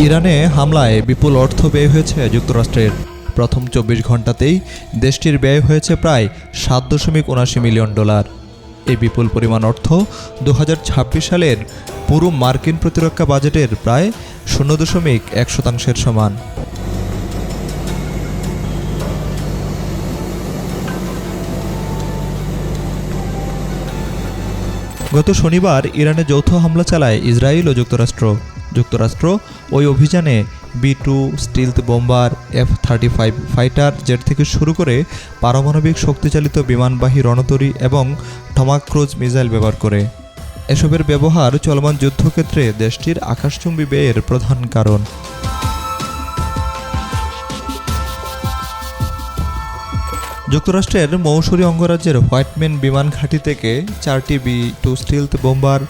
ইরানে হামলায় বিপুল অর্থ ব্যয় হয়েছে যুক্তরাষ্ট্রের। প্রথম ২৪ ঘণ্টাতেই দেশটির ব্যয় হয়েছে প্রায় $৭.৭৯ মিলিয়ন। এই বিপুল পরিমাণ অর্থ ২০২৬ সালের পুরো মার্কিন প্রতিরক্ষা বাজেটের প্রায় ০.১% সমান। গত শনিবার ইরানে যৌথ হামলা চালায় ইসরায়েল ও যুক্তরাষ্ট্র ওই অভিযানে B-2 স্টিলথ bomber, F-35 fighter jet থেকে শুরু করে পারমাণবিক শক্তিচালিত বিমানবাহী রণতরী এবং টমাহক ক্রুজ মিসাইল ব্যবহার করে। এসবের ব্যবহার চলমান যুদ্ধক্ষেত্রে দেশটির আকাশচুম্বী ব্যয়ের প্রধান কারণ। যুক্তরাষ্ট্রের মৌসুরি অঙ্গরাজ্যের হোয়াইটম্যান বিমান ঘাঁটি থেকে 4টি B-2 স্টিলথ বোম্বার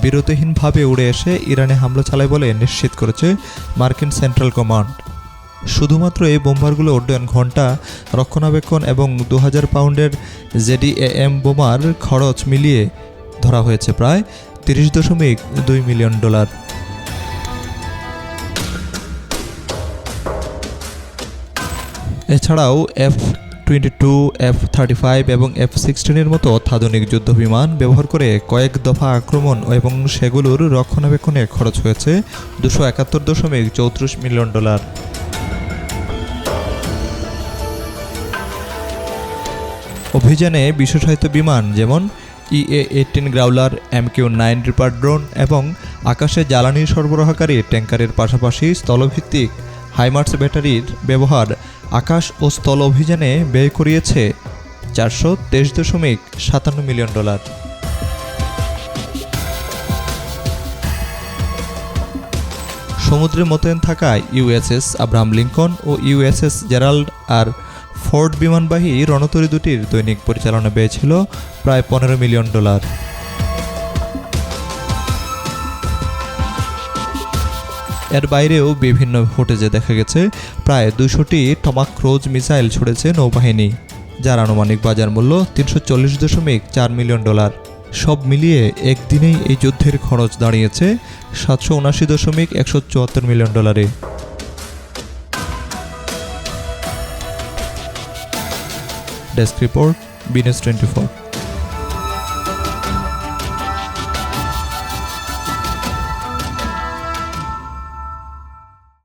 বিরতিহীনভাবে উড়ে এসে ইরানে হামলা চালায় বলে নিশ্চিত করেছে মার্কিন সেন্ট্রাল কমান্ড। শুধুমাত্র এই বোম্বারগুলো উড্ডয়ন ঘণ্টা, রক্ষণাবেক্ষণ এবং ২০০০ পাউন্ডের ZEAM বোমার খরচ মিলিয়ে ধরা হয়েছে প্রায় $৩০.২ মিলিয়ন। এছাড়াও F-22, F-35 এবং F-16 মতো অত্যাধুনিক যুদ্ধবিমান ব্যবহার করে কয়েক দফা আক্রমণ এবং সেগুলোর রক্ষণাবেক্ষণে খরচ হয়েছে $২৭১.৩৪ মিলিয়ন। অভিযানে বিশেষায়িত বিমান যেমন EA-18 গ্রাউলার, MQ-9 রিপার ড্রোন এবং আকাশে জ্বালানি সরবরাহকারী ট্যাঙ্কারের পাশাপাশি স্থলভিত্তিক হাইমার্স ব্যাটারির ব্যবহার আকাশ ও স্থল অভিযানে ব্যয় করিয়েছে $৪২৩.৫৭ মিলিয়ন। সমুদ্রে মোতায়েন থাকা USS আব্রাহাম লিঙ্কন ও USS জেরাল্ড আর ফোর্ড বিমানবাহী রণতরী দুটির দৈনিক পরিচালনা ব্যয় ছিল প্রায় $১৫ মিলিয়ন। এর বাইরেও বিভিন্ন ফুটেজে দেখা গেছে প্রায় ২০০টি টমাহক ক্রুজ মিসাইল ছুড়েছে নৌবাহিনী, যার আনুমানিক বাজার মূল্য $৩৪০.৪ মিলিয়ন। সব মিলিয়ে একদিনেই এই যুদ্ধের খরচ দাঁড়িয়েছে $৭৭৯.১৭৪ মিলিয়ন। ডেস্ক রিপোর্ট, বিনেস 24।